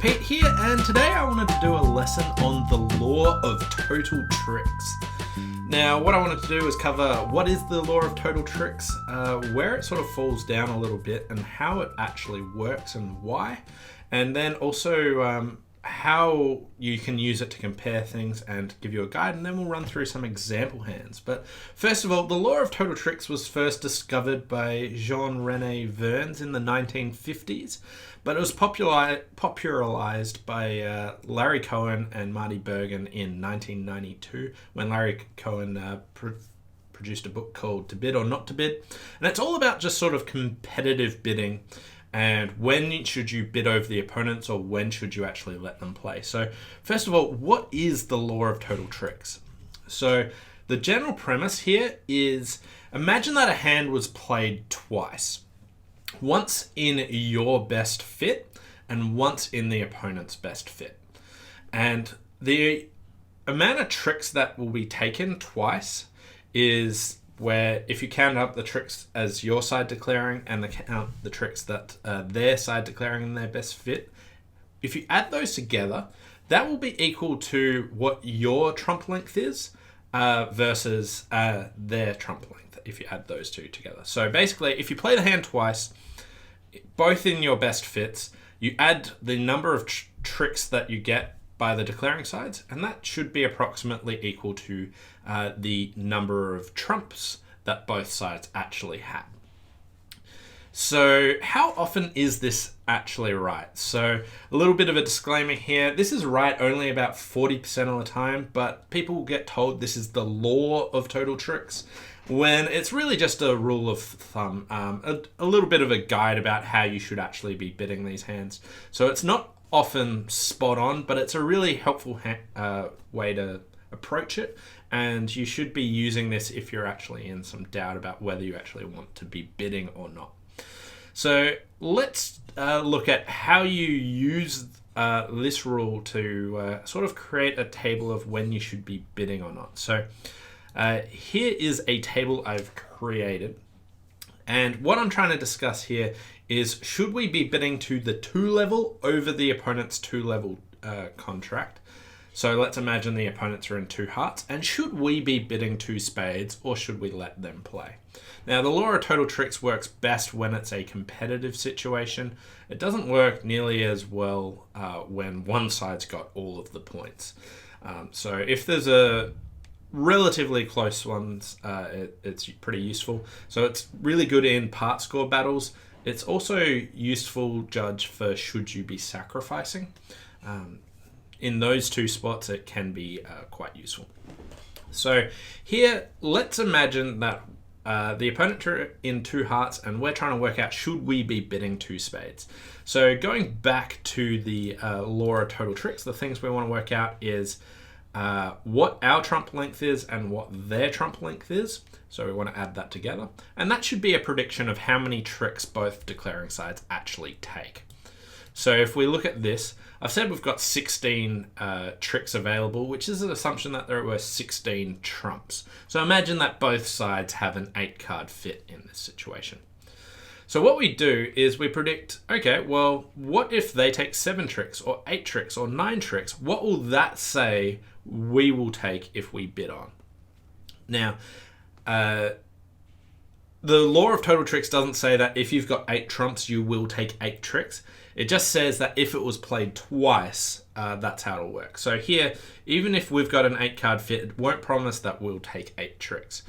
Pete here, and today I wanted to do a lesson on the law of total tricks. Now, what I wanted to do is cover what is the law of total tricks, where it sort of falls down a little bit, and how it actually works and why, and then also how you can use it to compare things and give you a guide, and then we'll run through some example hands. But first of all, the law of total tricks was first discovered by Jean-René Vernes in the 1950s, but it was popularized by Larry Cohen and Marty Bergen in 1992 when Larry Cohen produced a book called To Bid or Not to Bid. And it's all about just sort of competitive bidding and when should you bid over the opponents or when should you actually let them play. So first of all, what is the law of total tricks? So the general premise here is, imagine that a hand was played twice. Once in your best fit and once in the opponent's best fit. And the amount of tricks that will be taken twice is where if you count up the tricks as your side declaring and the tricks that their side declaring in their best fit, if you add those together, that will be equal to what your trump length is versus their trump length if you add those two together. So basically, if you play the hand twice, both in your best fits, you add the number of tricks that you get by the declaring sides, and that should be approximately equal to the number of trumps that both sides actually have. So how often is this actually right? So a little bit of a disclaimer here. This is right only about 40% of the time, but people get told this is the law of total tricks when it's really just a rule of thumb, a little bit of a guide about how you should actually be bidding these hands. So it's not often spot on, but it's a really helpful way to approach it, and you should be using this if you're actually in some doubt about whether you actually want to be bidding or not. So let's look at how you use this rule to sort of create a table of when you should be bidding or not. So here is a table I've created, and what I'm trying to discuss here is, should we be bidding to the 2 level over the opponent's 2 level contract? So let's imagine the opponents are in 2 hearts, and should we be bidding 2 spades or should we let them play? Now, the law of total tricks works best when it's a competitive situation. It doesn't work nearly as well when one side's got all of the points. So if there's a relatively close ones, it's pretty useful. So it's really good in part score battles. It's also useful judge for should you be sacrificing. In those 2 spots, it can be quite useful. So here, let's imagine that the opponent are in 2 hearts and we're trying to work out, should we be bidding 2 spades? So going back to the law of total tricks, the things we want to work out is what our trump length is and what their trump length is. So we want to add that together. And that should be a prediction of how many tricks both declaring sides actually take. So if we look at this, I've said we've got 16 tricks available, which is an assumption that there were 16 trumps. So imagine that both sides have an 8-card fit in this situation. So what we do is we predict, okay, well, what if they take 7 tricks or 8 tricks or 9 tricks? What will that say we will take if we bid on? Now, the law of total tricks doesn't say that if you've got 8 trumps, you will take 8 tricks. It just says that if it was played twice, that's how it'll work. So here, even if we've got an 8-card fit, it won't promise that we'll take 8 tricks.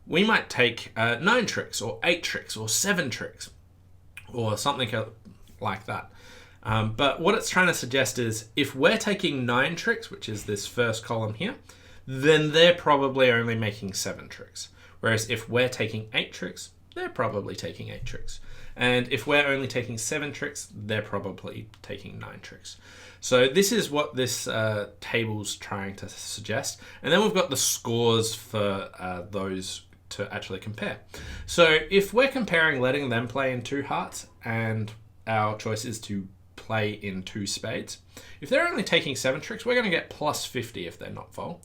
We might take 9 tricks or 8 tricks or 7 tricks or something like that. But what it's trying to suggest is, if we're taking 9 tricks, which is this first column here, then they're probably only making 7 tricks. Whereas if we're taking 8 tricks, they're probably taking 8 tricks. And if we're only taking 7 tricks, they're probably taking 9 tricks. So this is what this table's trying to suggest. And then we've got the scores for those to actually compare. So if we're comparing letting them play in 2 hearts and our choice is to play in 2 spades, if they're only taking 7 tricks, we're going to get plus 50 if they're not full.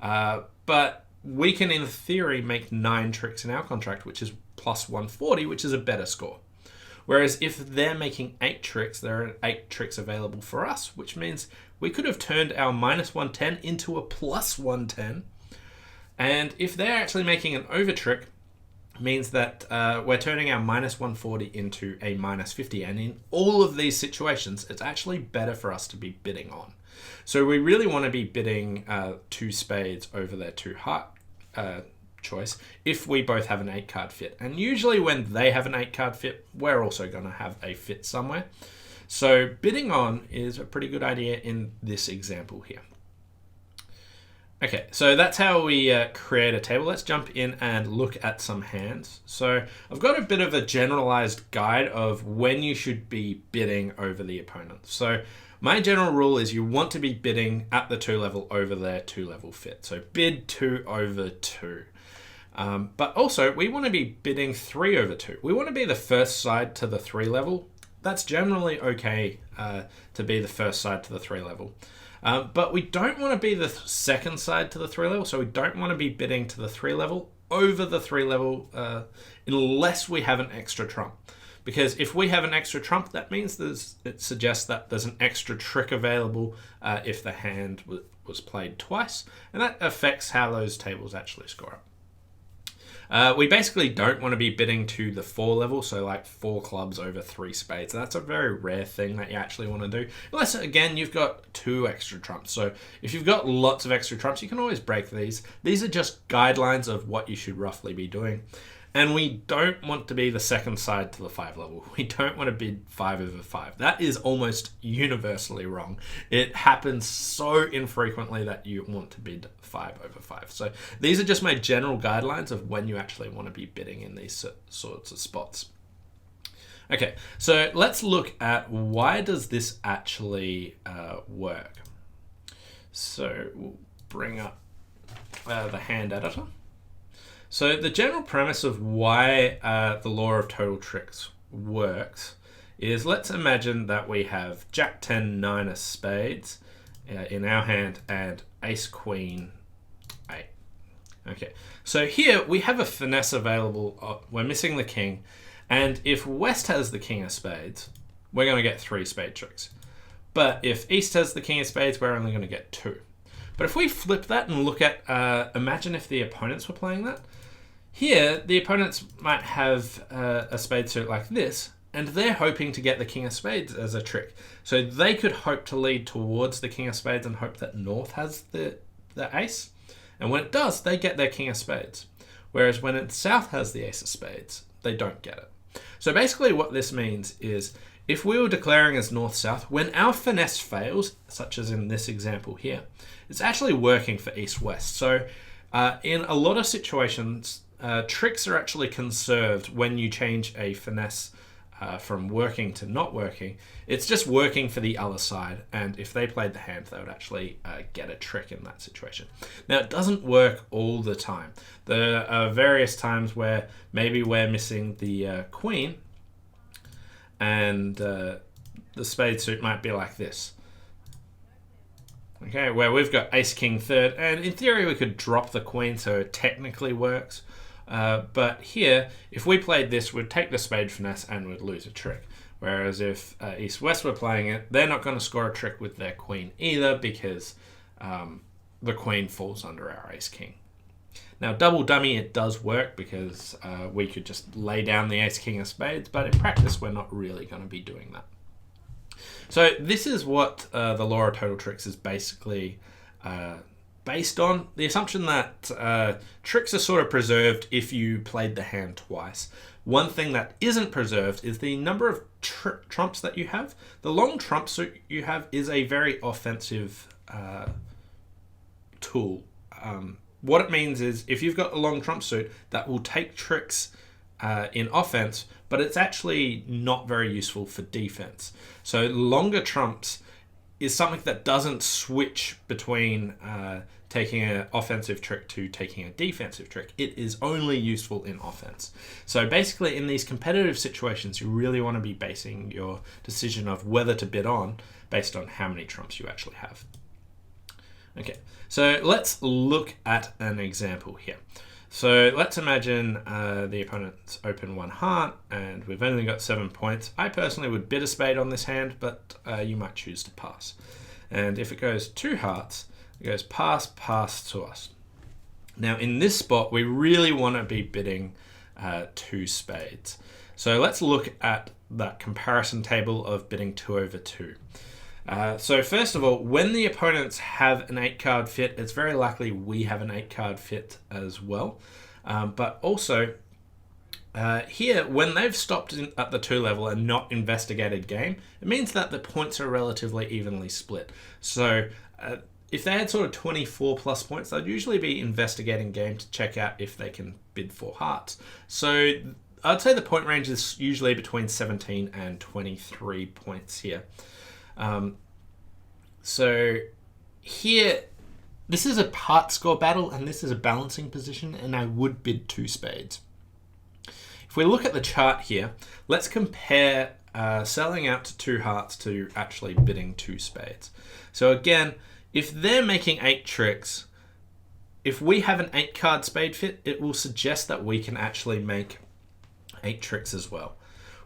But we can, in theory, make 9 tricks in our contract, which is plus 140, which is a better score. Whereas if they're making 8 tricks, there are 8 tricks available for us, which means we could have turned our minus 110 into a plus 110. And if they're actually making an over trick, means that we're turning our minus 140 into a minus 50. And in all of these situations, it's actually better for us to be bidding on. So we really want to be bidding 2 spades over their 2 heart choice if we both have an 8 card fit. And usually when they have an 8 card fit, we're also going to have a fit somewhere. So bidding on is a pretty good idea in this example here. Okay, so that's how we create a table. Let's jump in and look at some hands. So I've got a bit of a generalized guide of when you should be bidding over the opponent. So my general rule is you want to be bidding at the 2 level over their 2 level fit. So bid 2 over 2. But also we want to be bidding 3 over 2. We want to be the first side to the 3 level. That's generally okay to be the first side to the 3 level. But we don't want to be the second side to the 3 level, so we don't want to be bidding to the 3 level over the 3 level unless we have an extra trump. Because if we have an extra trump, that means it suggests that there's an extra trick available if the hand was played twice, and that affects how those tables actually score up. We basically don't want to be bidding to the 4 level, so like 4 clubs over 3 spades. That's a very rare thing that you actually want to do. Unless, again, you've got 2 extra trumps. So if you've got lots of extra trumps, you can always break these. These are just guidelines of what you should roughly be doing. And we don't want to be the second side to the 5 level. We don't want to bid 5 over 5. That is almost universally wrong. It happens so infrequently that you want to bid 5 over 5. So these are just my general guidelines of when you actually want to be bidding in these sorts of spots. Okay, so let's look at why does this actually work. So we'll bring up the hand editor. So the general premise of why the law of total tricks works is, let's imagine that we have Jack 10 9 of spades in our hand and Ace Queen 8. Okay, so here we have a finesse available. We're missing the king, and if West has the king of spades, we're going to get 3 spade tricks. But if East has the king of spades, we're only going to get 2. But if we flip that and look at, imagine if the opponents were playing that. Here, the opponents might have a spade suit like this, and they're hoping to get the king of spades as a trick. So they could hope to lead towards the king of spades and hope that North has the ace. And when it does, they get their king of spades. Whereas when South has the ace of spades, they don't get it. So basically what this means is, if we were declaring as North-South, when our finesse fails, such as in this example here, it's actually working for East-West. So in a lot of situations, tricks are actually conserved when you change a finesse from working to not working. It's just working for the other side, and if they played the hand, they would actually get a trick in that situation. Now, it doesn't work all the time. There are various times where maybe we're missing the queen, and the spade suit might be like this. Okay, where we've got ace king third, and in theory we could drop the queen, so it technically works. But here, if we played this, we'd take the spade finesse and we'd lose a trick. Whereas if East-West were playing it, they're not going to score a trick with their queen either, because the queen falls under our ace-king. Now, double dummy, it does work because we could just lay down the ace-king of spades, but in practice, we're not really going to be doing that. So this is what the law of total tricks is basically based on, the assumption that tricks are sort of preserved if you played the hand twice. One thing that isn't preserved is the number of trumps that you have. The long trump suit you have is a very offensive tool. What it means is, if you've got a long trump suit, that will take tricks in offense, but it's actually not very useful for defense. So longer trumps is something that doesn't switch between taking an offensive trick to taking a defensive trick. It is only useful in offense. So basically, in these competitive situations, you really want to be basing your decision of whether to bid on based on how many trumps you actually have. Okay, so let's look at an example here. So let's imagine the opponent's open one heart and we've only got 7 points. I personally would bid a spade on this hand, but you might choose to pass. And if it goes 2 hearts, it goes pass, pass to us. Now in this spot, we really want to be bidding 2 spades. So let's look at that comparison table of bidding 2 over 2. So first of all, when the opponents have an 8 card fit, it's very likely we have an 8 card fit as well. But also here, when they've stopped at the 2 level and not investigated game, it means that the points are relatively evenly split. So if they had sort of 24 plus points, they'd usually be investigating game to check out if they can bid 4 hearts. So I'd say the point range is usually between 17 and 23 points here. So here, this is a part score battle and this is a balancing position, and I would bid 2 spades. If we look at the chart here, let's compare selling out to 2 hearts to actually bidding 2 spades. So again, if they're making 8 tricks, if we have an 8 card spade fit, it will suggest that we can actually make 8 tricks as well.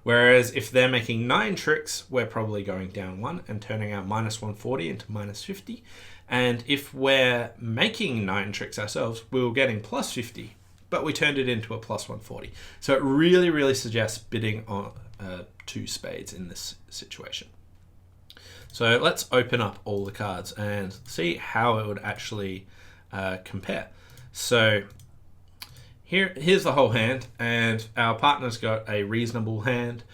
Whereas if they're making 9 tricks, we're probably going down 1 and turning our minus 140 into minus 50. And if we're making 9 tricks ourselves, we were getting plus 50, but we turned it into a plus 140. So it really, really suggests bidding on 2 spades in this situation. So let's open up all the cards and see how it would actually compare. So here's the whole hand, and our partner's got a reasonable hand.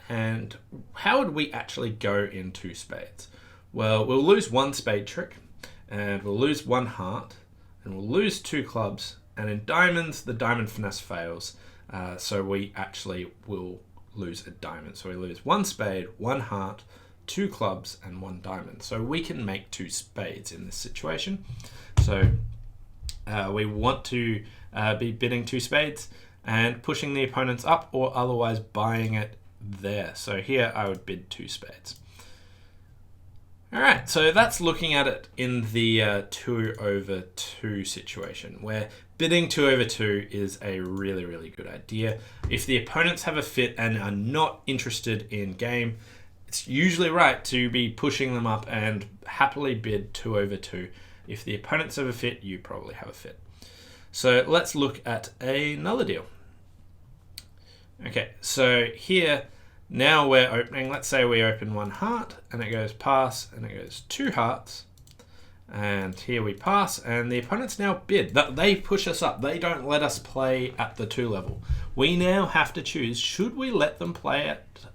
And how would we actually go in 2 spades? Well, we'll lose 1 spade trick, and we'll lose 1 heart, and we'll lose 2 clubs. And in diamonds, the diamond finesse fails, so we actually will lose a diamond. So we lose 1 spade, 1 heart, 2 clubs, and 1 diamond. So we can make 2 spades in this situation. So we want to be bidding 2 spades and pushing the opponents up, or otherwise buying it there. So here I would bid 2 spades. All right, so that's looking at it in the 2 over 2 situation, where bidding 2 over 2 is a really, really good idea. If the opponents have a fit and are not interested in game, it's usually right to be pushing them up and happily bid 2 over 2. If the opponents have a fit, you probably have a fit. So let's look at another deal. Okay, so here, now we're opening, let's say we open 1 heart and it goes pass and it goes 2 hearts. And here we pass and the opponents now bid. They push us up. They don't let us play at the 2 level. We now have to choose, should we let them play it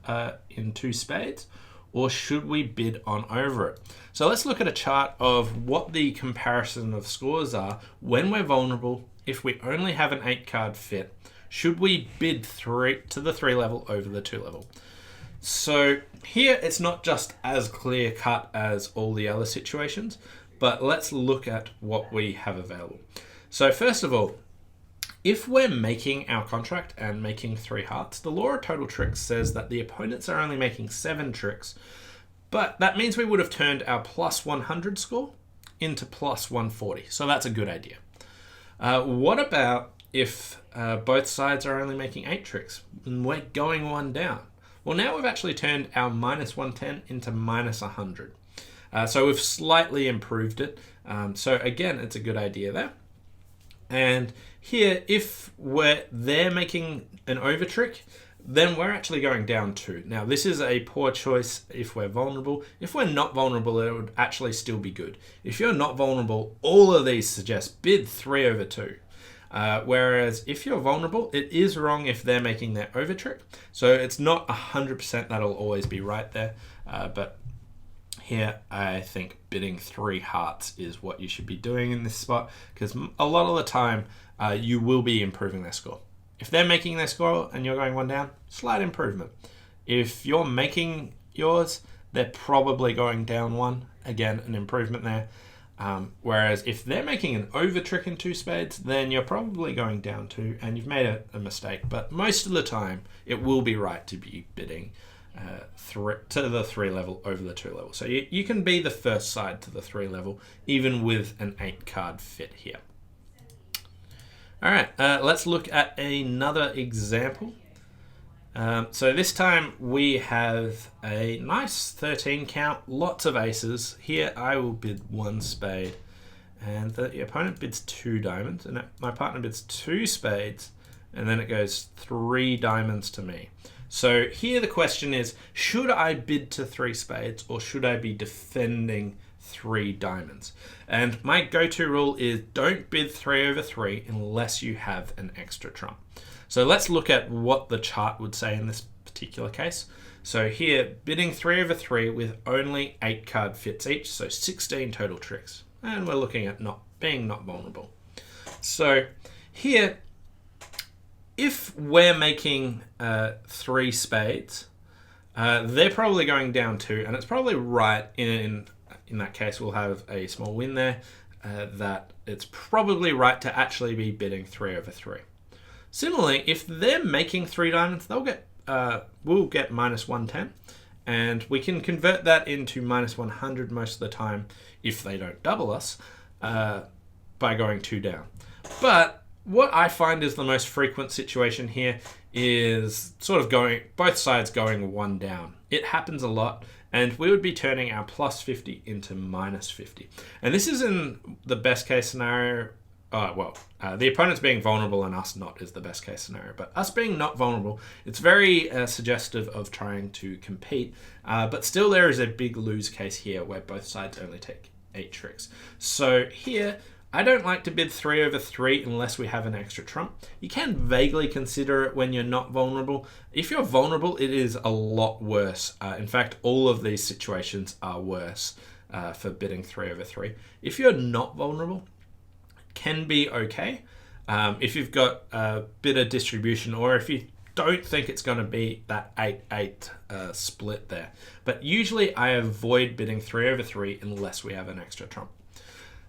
in 2 spades, or should we bid on over it? So let's look at a chart of what the comparison of scores are when we're vulnerable. If we only have an 8 card fit, should we bid to the 3 level over the 2 level? So here it's not just as clear cut as all the other situations, but let's look at what we have available. So first of all, if we're making our contract and making 3 hearts, the law of total tricks says that the opponents are only making 7 tricks, but that means we would have turned our plus 100 score into plus 140. So that's a good idea. What about if both sides are only making 8 tricks and we're going 1 down? Well, now we've actually turned our minus 110 into minus 100. So we've slightly improved it. So again, it's a good idea there. And here, if they're making an over trick, then we're actually going down 2. Now, this is a poor choice if we're vulnerable. If we're not vulnerable, it would actually still be good. If you're not vulnerable, all of these suggest bid 3 over 2. Whereas if you're vulnerable, it is wrong if they're making their over trick. So it's not 100% that'll always be right there. But here, I think bidding 3 hearts is what you should be doing in this spot, because a lot of the time you will be improving their score. If they're making their score and you're going 1 down, slight improvement. If you're making yours, they're probably going down 1. Again, an improvement there. Whereas if they're making an over trick in 2 spades, then you're probably going down 2 and you've made a mistake. But most of the time, it will be right to be bidding to the 3 level over the 2 level. So you can be the first side to the 3 level, even with an 8 card fit here. All right, let's look at another example. So this time we have a nice 13 count, lots of aces. Here I will bid 1 spade, and the opponent bids 2 diamonds, and my partner bids 2 spades, and then it goes 3 diamonds to me. So here the question is, should I bid to 3 spades, or should I be defending 3 diamonds? And my go-to rule is don't bid 3 over 3 unless you have an extra trump. So let's look at what the chart would say in this particular case. So here, bidding 3 over 3 with only 8 card fits each, so 16 total tricks. And we're looking at being not vulnerable. So here, if we're making 3 spades, they're probably going down 2, and it's probably right in that case we'll have a small win there, that it's probably right to actually be bidding 3 over 3. Similarly, if they're making 3 diamonds, we'll get minus 110, and we can convert that into minus 100 most of the time if they don't double us by going 2 down. But what I find is the most frequent situation here is sort of both sides going 1 down. It happens a lot, and we would be turning our plus 50 into minus 50. And this is in the best case scenario. The opponent's being vulnerable and us not is the best case scenario. But us being not vulnerable, it's very suggestive of trying to compete. But still there is a big lose case here where both sides only take 8 tricks. So here, I don't like to bid 3 over 3 unless we have an extra trump. You can vaguely consider it when you're not vulnerable. If you're vulnerable, it is a lot worse. In fact, all of these situations are worse for bidding 3 over 3. If you're not vulnerable, can be okay if you've got a bit of distribution, or if you don't think it's going to be that 8-8 split there. But usually I avoid bidding 3 over 3 unless we have an extra trump.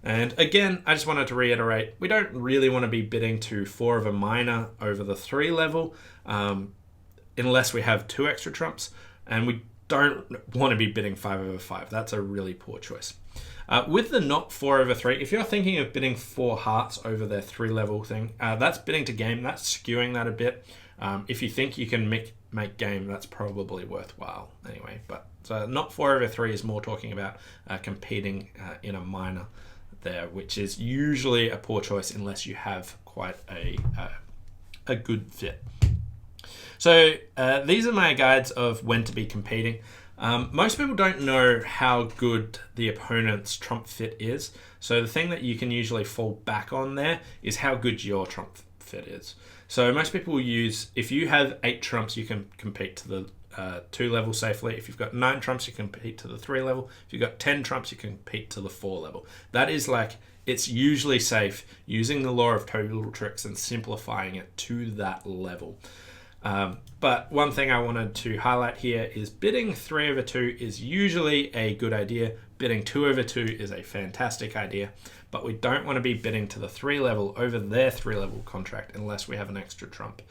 And again, I just wanted to reiterate, we don't really want to be bidding to 4 of a minor over the 3 level unless we have 2 extra trumps, and we don't want to be bidding 5 over 5. That's a really poor choice. With the not 4 over 3, if you're thinking of bidding 4 hearts over their 3 level thing, that's bidding to game, that's skewing that a bit. If you think you can make game, that's probably worthwhile anyway. But not 4 over 3 is more talking about competing in a minor there, which is usually a poor choice unless you have quite a good fit. So these are my guides of when to be competing. Most people don't know how good the opponent's trump fit is. So the thing that you can usually fall back on there is how good your trump fit is. So most people will use, if you have 8 trumps, you can compete to the 2 level safely. If you've got 9 trumps, you can compete to the 3 level. If you've got 10 trumps, you can compete to the 4 level. That is it's usually safe using the law of total tricks and simplifying it to that level. But one thing I wanted to highlight here is bidding 3 over 2 is usually a good idea. Bidding 2 over 2 is a fantastic idea, but we don't want to be bidding to the 3 level over their 3 level contract unless we have an extra trump.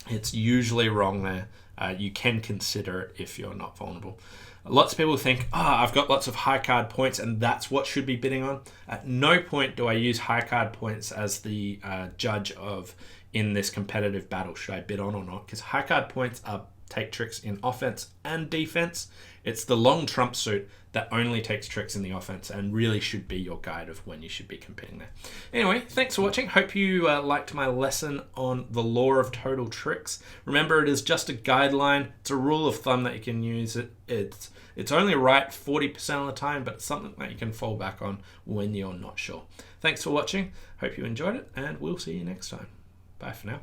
It's usually wrong there. You can consider it if you're not vulnerable. Lots of people think, I've got lots of high card points and that's what should be bidding on. At no point do I use high card points as the judge of, in this competitive battle, should I bid on or not? Because high card points take tricks in offense and defense. It's the long trump suit that only takes tricks in the offense and really should be your guide of when you should be competing there. Anyway, thanks for watching. Hope you liked my lesson on the law of total tricks. Remember, it is just a guideline. It's a rule of thumb that you can use. It's only right 40% of the time, but it's something that you can fall back on when you're not sure. Thanks for watching. Hope you enjoyed it, and we'll see you next time. Bye for now.